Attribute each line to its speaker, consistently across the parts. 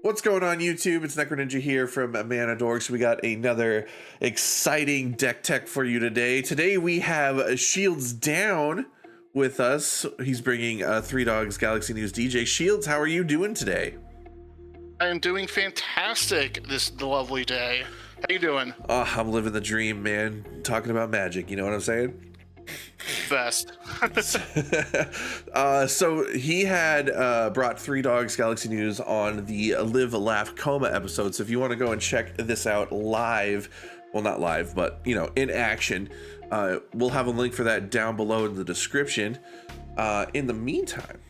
Speaker 1: What's going on YouTube? It's Necroninja here from Dorks. We got another exciting deck tech for you today. Today we have Shields Down with us. He's bringing Three Dogs Galaxy News DJ. Shields, how are you doing today?
Speaker 2: I am doing fantastic this lovely day. How you doing?
Speaker 1: Oh, I'm living the dream, man. Talking about magic, you know what I'm saying?
Speaker 2: Best.
Speaker 1: So he had brought Three Dogs Galaxy News on the Live, Laugh, Coma episode. So if you want to go and check this out live, well, not live, but, you know, in action, we'll have a link for that down below in the description. In the meantime,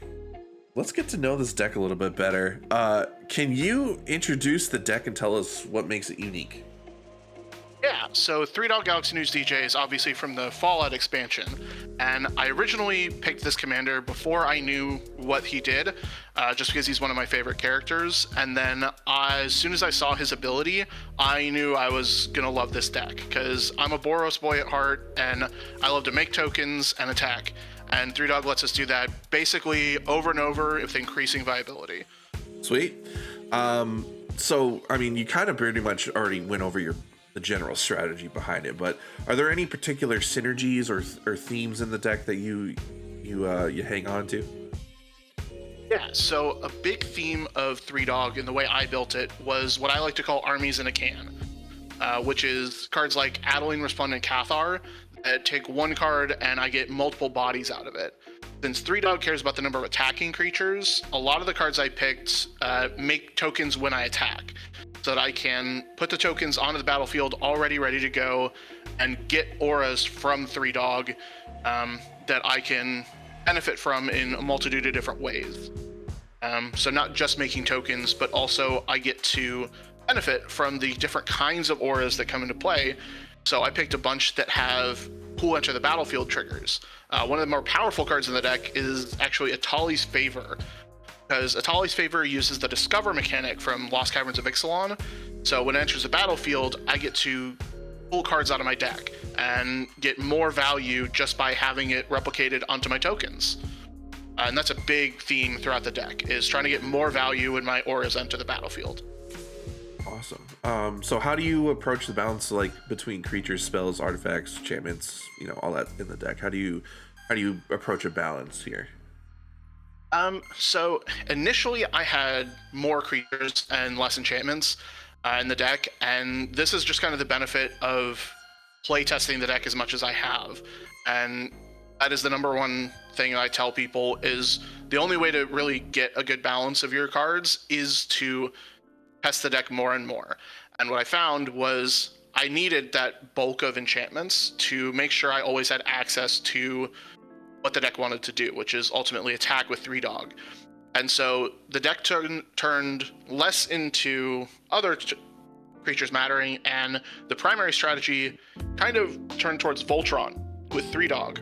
Speaker 1: let's get to know this deck a little bit better. Can you introduce the deck and tell us what makes it unique?
Speaker 2: Yeah, so Three Dog Galaxy News DJ is obviously from the Fallout expansion, and I originally picked this commander before I knew what he did, just because he's one of my favorite characters, and then as soon as I saw his ability, I knew I was gonna love this deck, because I'm a Boros boy at heart, and I love to make tokens and attack, and Three Dog lets us do that basically over and over with increasing viability.
Speaker 1: Sweet. So, I mean, you kind of pretty much already went over the general strategy behind it, but are there any particular synergies or themes in the deck that you hang on to?
Speaker 2: Yeah, so a big theme of Three Dog and the way I built it was what I like to call armies in a can, which is cards like Adeline Resplendent Cathar that take one card and I get multiple bodies out of it. Since Three Dog cares about the number of attacking creatures, a lot of the cards I picked make tokens when I attack, so that I can put the tokens onto the battlefield already ready to go and get auras from Three Dog that I can benefit from in a multitude of different ways. So not just making tokens, but also I get to benefit from the different kinds of auras that come into play. So I picked a bunch that have cool enter the battlefield triggers. One of the more powerful cards in the deck is actually Atali's Favor, because Atali's Favor uses the Discover mechanic from Lost Caverns of Ixalan. So when it enters the battlefield, I get to pull cards out of my deck and get more value just by having it replicated onto my tokens. And that's a big theme throughout the deck, is trying to get more value when my auras enter the battlefield.
Speaker 1: Awesome. So how do you approach the balance, like, between creatures, spells, artifacts, enchantments, you know, all that in the deck? How do you approach a balance here?
Speaker 2: So initially I had more creatures and less enchantments in the deck, and this is just kind of the benefit of playtesting the deck as much as I have. And that is the number one thing I tell people, is the only way to really get a good balance of your cards is to test the deck more and more. And what I found was I needed that bulk of enchantments to make sure I always had access to what the deck wanted to do, which is ultimately attack with Three Dog. And so the deck turned less into other creatures mattering, and the primary strategy kind of turned towards Voltron with Three Dog.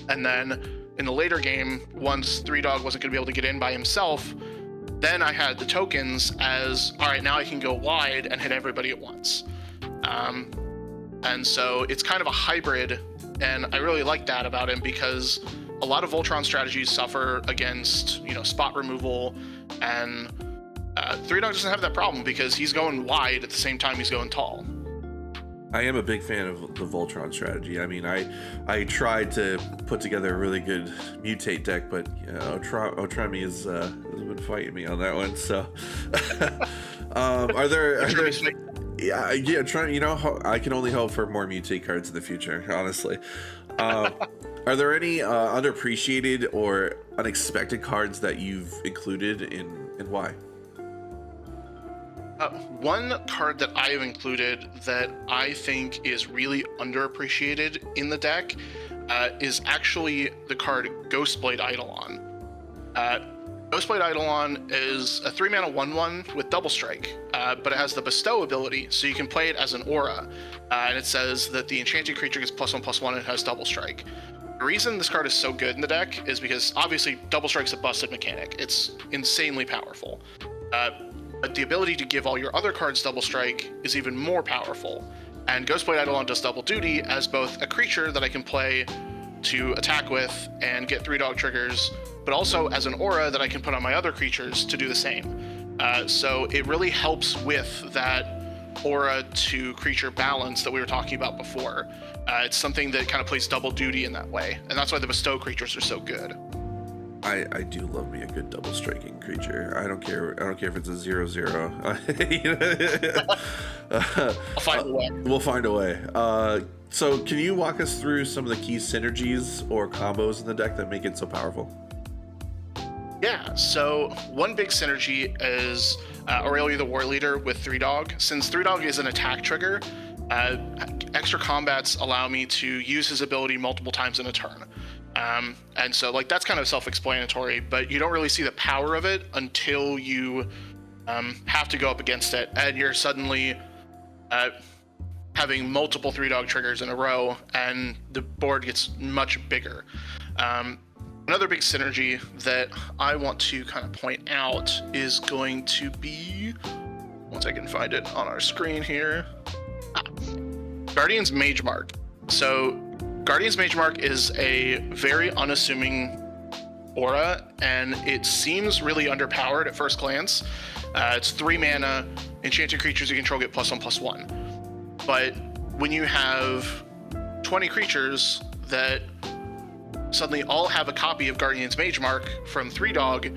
Speaker 2: And then in the later game, once Three Dog wasn't going to be able to get in by himself, then I had the tokens as, all right, now I can go wide and hit everybody at once. And so it's kind of a hybrid, and I really like that about him, because a lot of Voltron strategies suffer against, you know, spot removal, and Three Dog doesn't have that problem because he's going wide at the same time he's going tall.
Speaker 1: I am a big fan of the Voltron strategy. I mean, I tried to put together a really good mutate deck, but you know, Otremi has been fighting me on that one. So, are there yeah, trying. You know, I can only hope for more mutate cards in the future. Honestly, are there any underappreciated or unexpected cards that you've included and why?
Speaker 2: One card that I have included that I think is really underappreciated in the deck is actually the card Ghostblade Eidolon. Ghostblade Eidolon is a 3-mana 1/1 with double strike, but it has the bestow ability, so you can play it as an aura, and it says that the enchanted creature gets +1/+1 and has double strike. The reason this card is so good in the deck is because obviously double strike's a busted mechanic. It's insanely powerful. But the ability to give all your other cards double strike is even more powerful. And Ghostblade Eidolon does double duty as both a creature that I can play to attack with and get Three Dog triggers, but also as an aura that I can put on my other creatures to do the same. So it really helps with that aura to creature balance that we were talking about before. It's something that kind of plays double duty in that way, and that's why the bestow creatures are so good.
Speaker 1: I do love me a good double striking creature. I don't care if it's a 0/0.
Speaker 2: I'll find a way.
Speaker 1: We'll find a way. So can you walk us through some of the key synergies or combos in the deck that make it so powerful?
Speaker 2: Yeah, so one big synergy is Aurelia the War Leader with 3-Dog. Since 3-Dog is an attack trigger, extra combats allow me to use his ability multiple times in a turn. And so like that's kind of self-explanatory, but you don't really see the power of it until you have to go up against it, and you're suddenly having multiple 3-Dog triggers in a row, and the board gets much bigger. Another big synergy that I want to kind of point out is going to be, once I can find it on our screen here, Guardian's Mage Mark. So Guardian's Mage Mark is a very unassuming aura, and it seems really underpowered at first glance. It's 3 mana, enchanted creatures you control get +1/+1. But when you have 20 creatures that suddenly all have a copy of Guardian's Mage Mark from 3-Dog,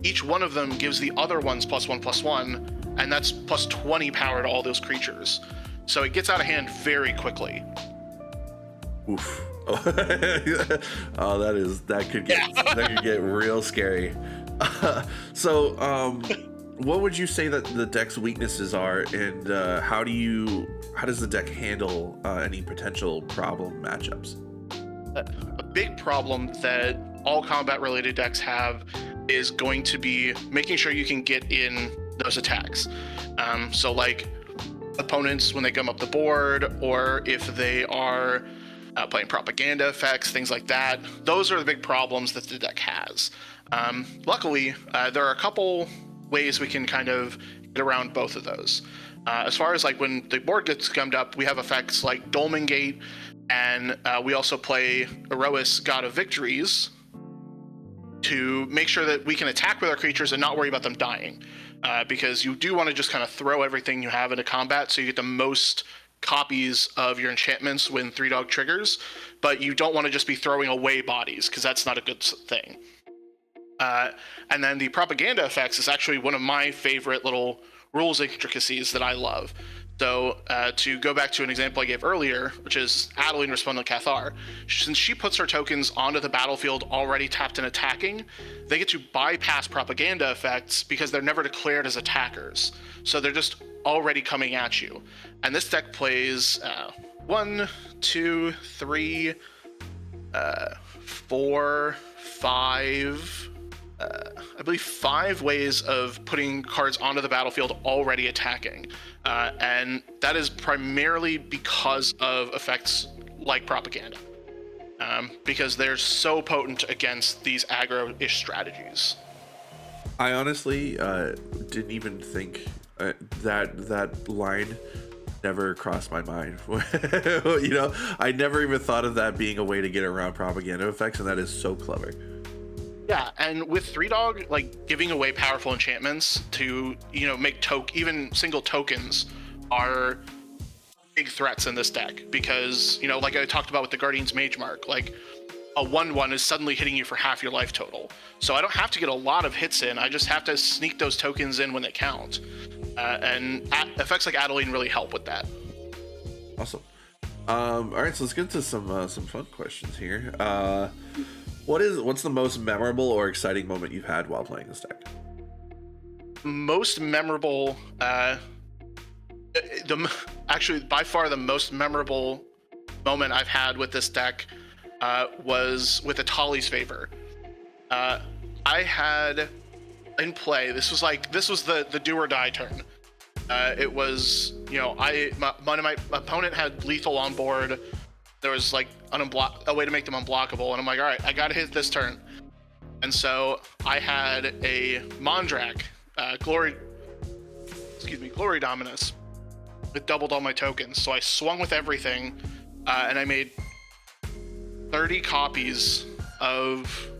Speaker 2: each one of them gives the other ones +1/+1, and that's +20 power to all those creatures. So it gets out of hand very quickly.
Speaker 1: Oof. Oh, that could get real scary. So, what would you say that the deck's weaknesses are, and how does the deck handle any potential problem matchups?
Speaker 2: A big problem that all combat-related decks have is going to be making sure you can get in those attacks. So, like opponents when they come up the board, or if they are playing propaganda effects, things like that. Those are the big problems that the deck has. Luckily, there are a couple ways we can kind of get around both of those. As far as like when the board gets gummed up, we have effects like Dolmen Gate, and we also play Erois, God of Victories, to make sure that we can attack with our creatures and not worry about them dying. Because you do want to just kind of throw everything you have into combat so you get the most copies of your enchantments when 3-Dog triggers, but you don't want to just be throwing away bodies, because that's not a good thing. And then the propaganda effects is actually one of my favorite little rules intricacies that I love. So to go back to an example I gave earlier, which is Adeline Resplendent Cathar, since she puts her tokens onto the battlefield already tapped and attacking, they get to bypass propaganda effects because they're never declared as attackers. So they're just already coming at you. And this deck plays 1, 2, 3, 4, 5, I believe 5 ways of putting cards onto the battlefield already attacking. And that is primarily because of effects like propaganda. Because they're so potent against these aggro-ish strategies.
Speaker 1: I honestly didn't even think that line never crossed my mind. You know, I never even thought of that being a way to get around propaganda effects, and that is so clever.
Speaker 2: Yeah, and with 3-Dog, like giving away powerful enchantments to, you know, make even single tokens are big threats in this deck, because, you know, like I talked about with the Guardian's Mage Mark, like a 1/1 is suddenly hitting you for half your life total. So I don't have to get a lot of hits in, I just have to sneak those tokens in when they count. And effects like Adeline really help with that.
Speaker 1: Awesome. All right, so let's get into some fun questions here. What's the most memorable or exciting moment you've had while playing this deck?
Speaker 2: Most memorable, actually by far the most memorable moment I've had with this deck was with Atali's Favor. I had in play, this was the do or die turn. It was, you know, my opponent had lethal on board. There was like a way to make them unblockable, and I'm like, all right, I gotta hit this turn. And so I had a Mondrak, Glory Dominus. It doubled all my tokens, so I swung with everything, and I made 30 copies of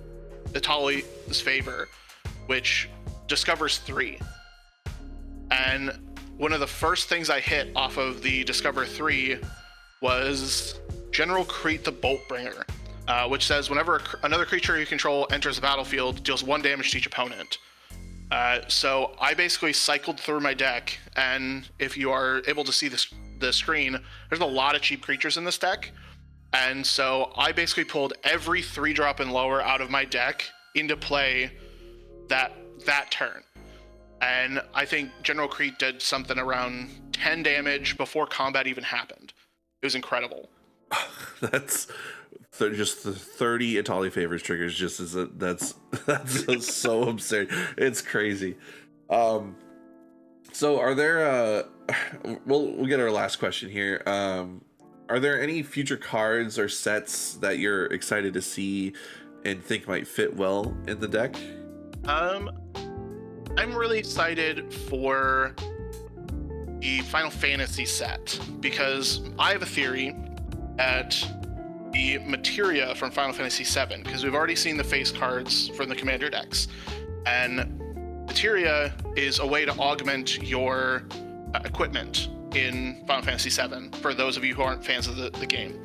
Speaker 2: Atali's Favor, which discovers 3. And one of the first things I hit off of the Discover 3 was General Crete the Boltbringer, which says whenever another creature you control enters the battlefield, deals 1 damage to each opponent. So I basically cycled through my deck, and if you are able to see the screen, there's a lot of cheap creatures in this deck. And so I basically pulled every 3-drop and lower out of my deck into play that turn. And I think General Crete did something around 10 damage before combat even happened. It was incredible.
Speaker 1: That's just the 30 Atali Favors triggers. Just as that's so absurd. It's crazy. So are there? We'll get our last question here. Are there any future cards or sets that you're excited to see and think might fit well in the deck?
Speaker 2: I'm really excited for the Final Fantasy set because I have a theory that the materia from Final Fantasy VII, because we've already seen the face cards from the commander decks, and materia is a way to augment your equipment in Final Fantasy VII for those of you who aren't fans of the game.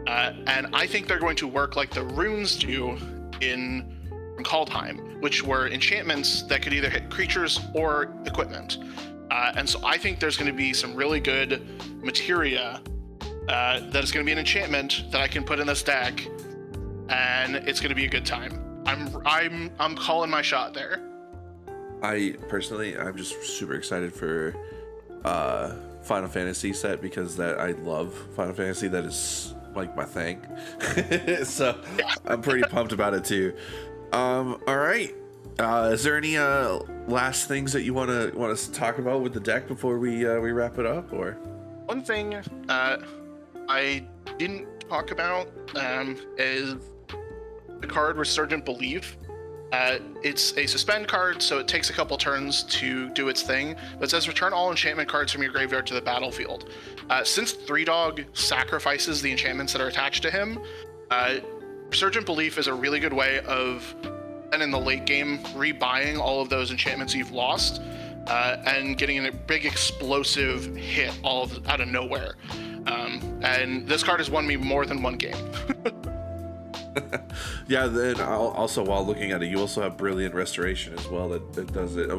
Speaker 2: And I think they're going to work like the runes do in Kaldheim, which were enchantments that could either hit creatures or equipment. And so I think there's going to be some really good materia that is going to be an enchantment that I can put in this deck, and it's going to be a good time. I'm calling my shot there.
Speaker 1: I'm just super excited for Final Fantasy set because I love Final Fantasy. That is like my thing. So yeah. I'm pretty pumped about it too. All right. Is there any last things that you want us to talk about with the deck before we wrap it up? Or
Speaker 2: one thing I didn't talk about is the card Resurgent Belief. It's a suspend card, so it takes a couple turns to do its thing, but it says return all enchantment cards from your graveyard to the battlefield. Since 3-Dog sacrifices the enchantments that are attached to him, Resurgent Belief is a really good way of, and in the late game, rebuying all of those enchantments you've lost, and getting a big explosive hit out of nowhere. And this card has won me more than one game.
Speaker 1: Yeah, then also while looking at it, you also have Brilliant Restoration as well that does it.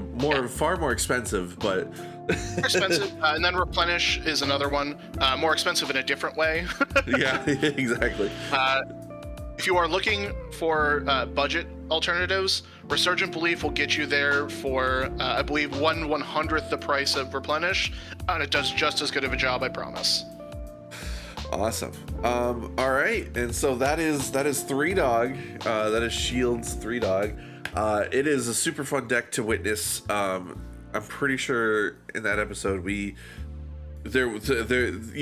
Speaker 1: Far more expensive, but
Speaker 2: more expensive. And then Replenish is another one, more expensive in a different way.
Speaker 1: Yeah, exactly.
Speaker 2: If you are looking for budget alternatives, Resurgent Belief will get you there for I believe 1/100th the price of Replenish, and it does just as good of a job, I promise.
Speaker 1: Awesome. All right, and so that is 3-Dog. That is Shield's 3-Dog. It is a super fun deck to witness. I'm pretty sure in that episode you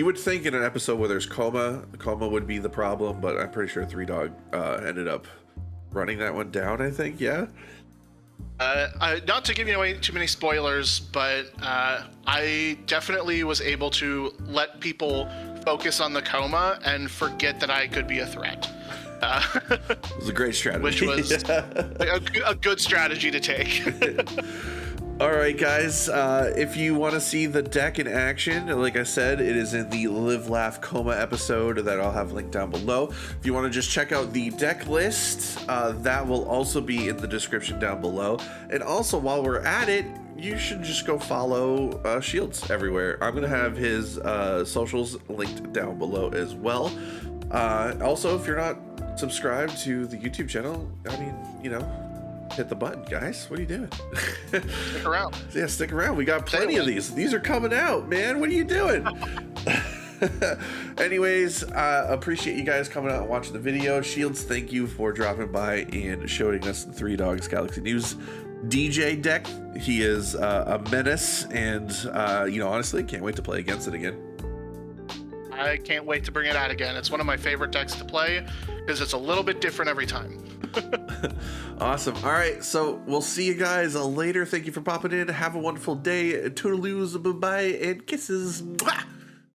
Speaker 1: would think in an episode where there's coma would be the problem, but I'm pretty sure 3-Dog ended up running that one down. I think, yeah.
Speaker 2: Not to give you away too many spoilers, but I definitely was able to let people focus on the coma and forget that I could be a threat.
Speaker 1: It was a great strategy.
Speaker 2: Which was a good strategy to take.
Speaker 1: All right, guys. If you want to see the deck in action, like I said, it is in the Live Laugh Coma episode that I'll have linked down below. If you want to just check out the deck list, that will also be in the description down below. And also, while we're at it, you should just go follow Shields everywhere. I'm gonna have his socials linked down below as well. Also, if you're not subscribed to the YouTube channel, I mean, hit the button, guys. What are you doing?
Speaker 2: Stick around.
Speaker 1: Yeah, stick around. We got plenty of these. These are coming out, man. What are you doing? Anyways, appreciate you guys coming out and watching the video. Shields, thank you for dropping by and showing us the 3-Dogs Galaxy News DJ deck. He is a menace, and honestly, can't wait to play against it again.
Speaker 2: I can't wait to bring it out again. It's one of my favorite decks to play because it's a little bit different every time.
Speaker 1: Awesome. All right, so we'll see you guys later. Thank you for popping in. Have a wonderful day. Toodaloos, bye-bye, and kisses. Mwah!